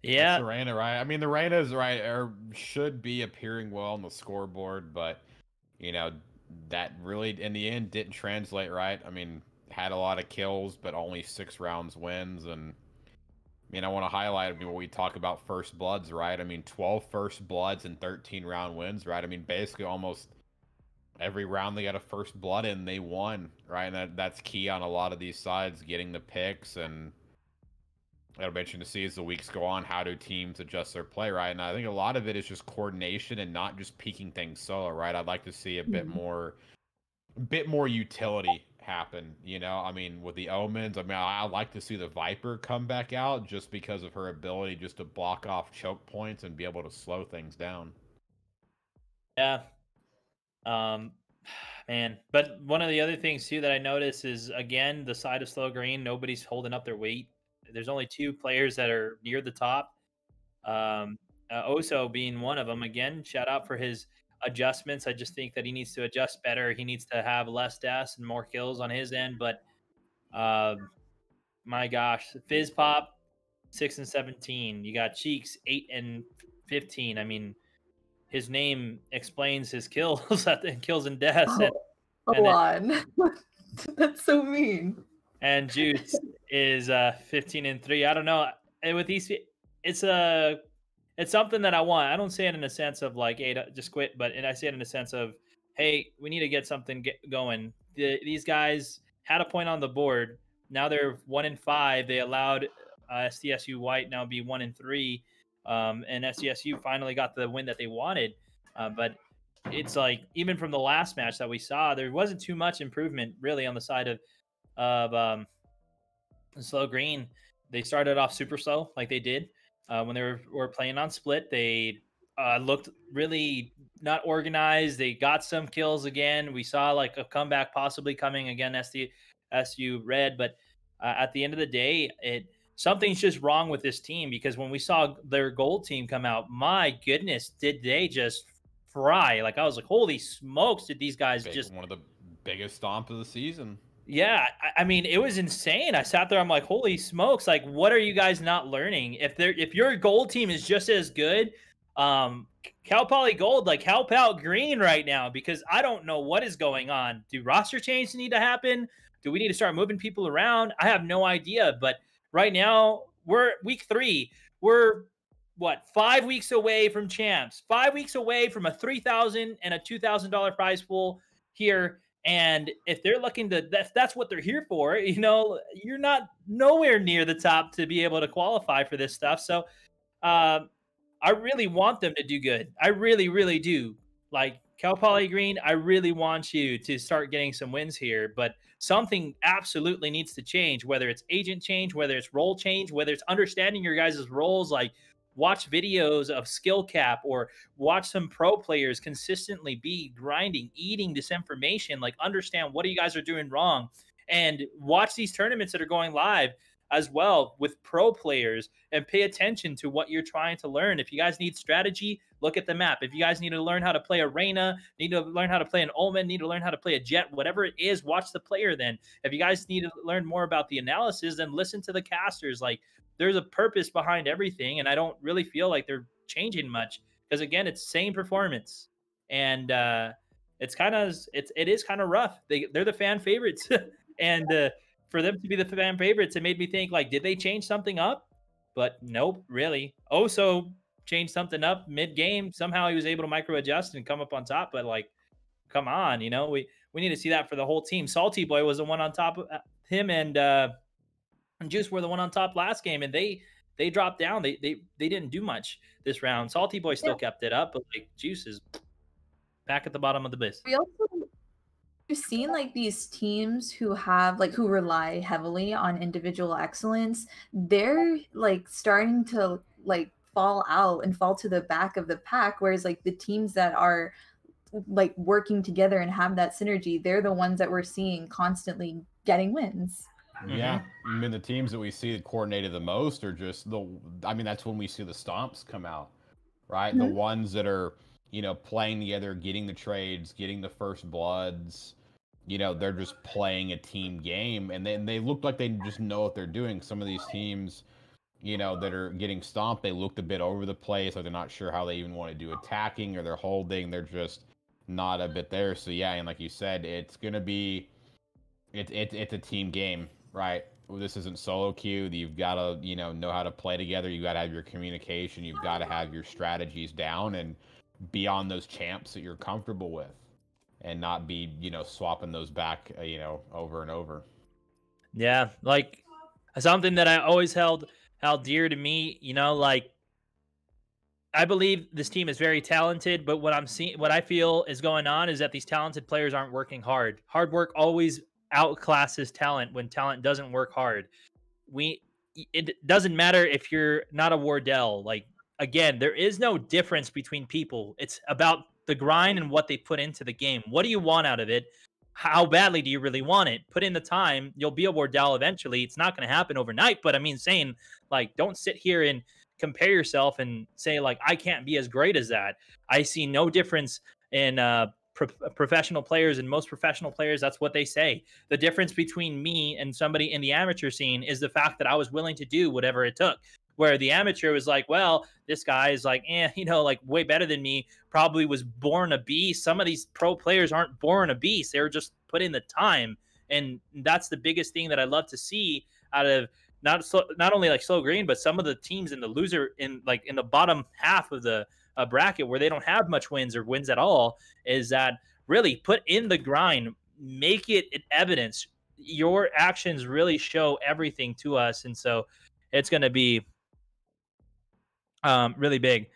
Yeah, that's the Reyna, right? I mean, the Reyna's right, or should be appearing well on the scoreboard, but you know that really in the end didn't translate right. I mean, had a lot of kills, but only 6 rounds wins. And I mean, I want to highlight, I mean, when we talk about first bloods, right? I mean, 12 first bloods and 13 round wins, right? I mean, basically almost every round they got a first blood in, they won, right? And that's key on a lot of these sides, getting the picks. And it'll be interesting to see as the weeks go on, how do teams adjust their play, right? And I think a lot of it is just coordination and not just peeking things solo, right? I'd like to see a bit more utility happen, you know? I mean, with the Omens, I mean, I'd like to see the Viper come back out just because of her ability just to block off choke points and be able to slow things down. Yeah. Man, but one of the other things too that I noticed is, again, the side of Slow Green, nobody's holding up their weight. There's only 2 players that are near the top. Oso being one of them. Again, shout out for his adjustments. I just think that he needs to adjust better. He needs to have less deaths and more kills on his end. But my gosh, Fizz Pop 6 and 17. You got Cheeks 8 and 15. I mean, his name explains his kills kills and deaths. That's so mean. And Juice is 15 and 3. I don't know. And with these, it's something that I want. I don't say it in a sense of like, hey, just quit, but I say it in a sense of, hey, we need to get something going. These guys had a point on the board. Now they're 1 and 5. They allowed SDSU White now be 1 and 3, and SDSU finally got the win that they wanted. But it's like, even from the last match that we saw, there wasn't too much improvement really on the side of Slow Green. They started off super slow like they did when they were playing on split. They looked really not organized. They got some kills again. We saw like a comeback possibly coming again, SDSU Red, but at the end of the day, something's just wrong with this team, because when we saw their gold team come out, my goodness, did they just cry. Like I was like, holy smokes, did these guys just one of the biggest stomps of the season. yeah, I mean, it was insane. I sat there, I'm like, holy smokes, like what are you guys not learning? If your gold team is just as good, Cal Poly Gold, like help out Green right now because I don't know what is going on. Do roster changes need to happen? Do we need to start moving people around? I have no idea. But right now, we're week 3. We're what 5 weeks away from champs, 5 weeks away from a $3,000 and a $2,000 prize pool here. And if they're looking to, that's what they're here for. You know, you're not nowhere near the top to be able to qualify for this stuff. So, I really want them to do good. I really, really do. Like Cal Poly Green, I really want you to start getting some wins here. But something absolutely needs to change, whether it's agent change, whether it's role change, whether it's understanding your guys' roles, like watch videos of skill cap or watch some pro players consistently be grinding, eating this information, like understand what you guys are doing wrong and watch these tournaments that are going live as well with pro players and pay attention to what you're trying to learn. If you guys need strategy, look at the map. If you guys need to learn how to play a Reyna, need to learn how to play an Omen, need to learn how to play a Jet, whatever it is, watch the player then. If you guys need to learn more about the analysis, then listen to the casters. Like there's a purpose behind everything, and I don't really feel like they're changing much because again, it's same performance, and it is kind of rough. They're the fan favorites, and for them to be the fan favorites, it made me think like, did they change something up? But nope, really. Oso changed something up mid game. Somehow he was able to micro adjust and come up on top. But like, come on, you know, we need to see that for the whole team. Salty Boy was the one on top of him, and Juice were the one on top last game, and they dropped down. They didn't do much this round. Salty Boy still kept it up, but like Juice is back at the bottom of the list. We also you've seen like these teams who have like who rely heavily on individual excellence, they're like starting to like fall out and fall to the back of the pack, whereas like the teams that are like working together and have that synergy, they're the ones that we're seeing constantly getting wins. Yeah, I mean the teams that we see that coordinated the most are just I mean that's when we see the stomps come out, right? The ones that are, you know, playing together, getting the trades, getting the first bloods, you know, they're just playing a team game, and then they look like they just know what they're doing. Some of these teams, you know, that are getting stomped, they looked a bit over the place, like they're not sure how they even want to do attacking or they're holding. They're just not a bit there. So yeah, and like you said, it's gonna be it's a team game, right? This isn't solo queue. You've got to, you know how to play together. You've got to have your communication. You've got to have your strategies down and be on those champs that you're comfortable with, and not be, you know, swapping those back, you know, over and over. Yeah, like something that I always held dear to me, you know, like I believe this team is very talented, but what I feel is going on is that these talented players aren't working hard. Hard work always outclasses talent when talent doesn't work hard. It doesn't matter if you're not a Wardell. Like again, there is no difference between people. It's about the grind and what they put into the game. What do you want out of it? How badly do you really want it? Put in the time. You'll be a Wardell eventually. It's not going to happen overnight, but I mean, saying like, don't sit here and compare yourself and say like, I can't be as great as that. I see no difference in professional players, and most professional players, that's what they say. The difference between me and somebody in the amateur scene is the fact that I was willing to do whatever it took. Where the amateur was like, well, this guy is like, you know, like way better than me, probably was born a beast. Some of these pro players aren't born a beast. They're just put in the time. And that's the biggest thing that I love to see out of not only like Slow Green, but some of the teams in the loser in the bottom half of the bracket where they don't have much wins or wins at all, is that really put in the grind, make it an evidence. Your actions really show everything to us. And so it's going to be really big.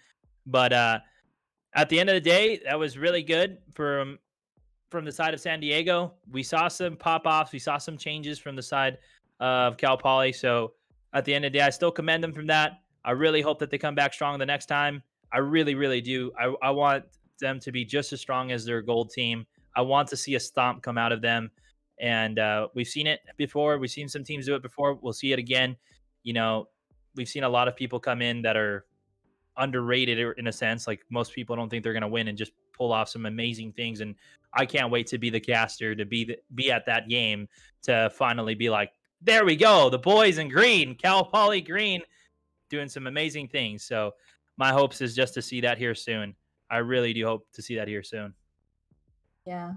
But at the end of the day, that was really good from the side of San Diego. We saw some pop-offs. We saw some changes from the side of Cal Poly. So at the end of the day, I still commend them from that. I really hope that they come back strong the next time. I really, really do. I want them to be just as strong as their gold team. I want to see a stomp come out of them. And we've seen it before. We've seen some teams do it before. We'll see it again. You know, we've seen a lot of people come in that are underrated in a sense. Like most people don't think they're going to win and just pull off some amazing things. And I can't wait to be the caster, to be at that game, to finally be like, there we go, the boys in green, Cal Poly green, doing some amazing things. So my hopes is just to see that here soon. I really do hope to see that here soon. Yeah.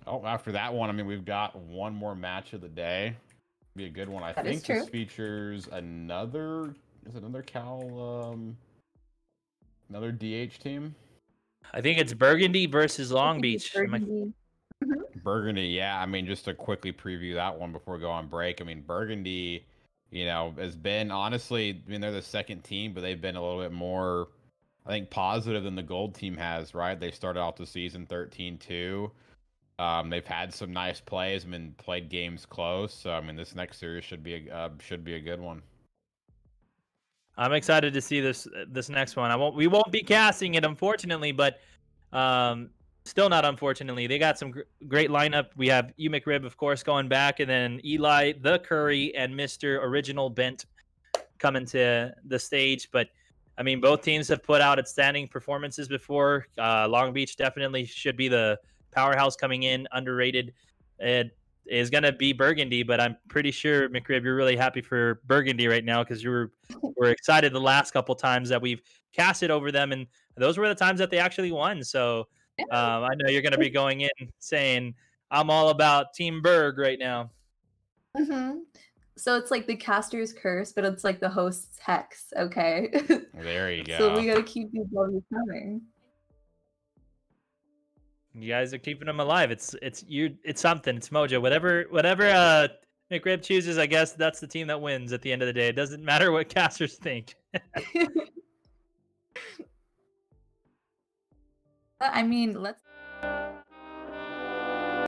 Oh, after that one, I mean, we've got one more match of the day. Be a good one. I That think is true. this features another Cal another DH team. I think it's Burgundy versus Long Beach. Burgundy. Burgundy, yeah. I mean, just to quickly preview that one before we go on break. I mean, Burgundy, you know, has been honestly, I mean, they're the second team, but they've been a little bit more, I think, positive than the gold team has, right? They started off the season 13-2. They've had some nice plays. I mean, played games close. So I mean, this next series should be a good one. I'm excited to see this next one. We won't be casting it, unfortunately, but still not unfortunately. They got some great lineup. We have U McRib, of course, going back, and then Eli, the Curry, and Mr. Original Bent coming to the stage. But I mean, both teams have put out outstanding performances before. Long Beach definitely should be the powerhouse coming in, underrated. It is going to be Burgundy, but I'm pretty sure, McRib, you're really happy for Burgundy right now because we're excited the last couple times that we've casted over them, and those were the times that they actually won. So I know you're going to be going in saying, I'm all about Team Berg right now. Mm-hmm. So it's like the caster's curse, but it's like the host's hex, okay? There you go. So we gotta keep these W's coming. You guys are keeping them alive. It's something. It's mojo. Whatever McRib chooses, I guess that's the team that wins at the end of the day. It doesn't matter what casters think. I mean, let's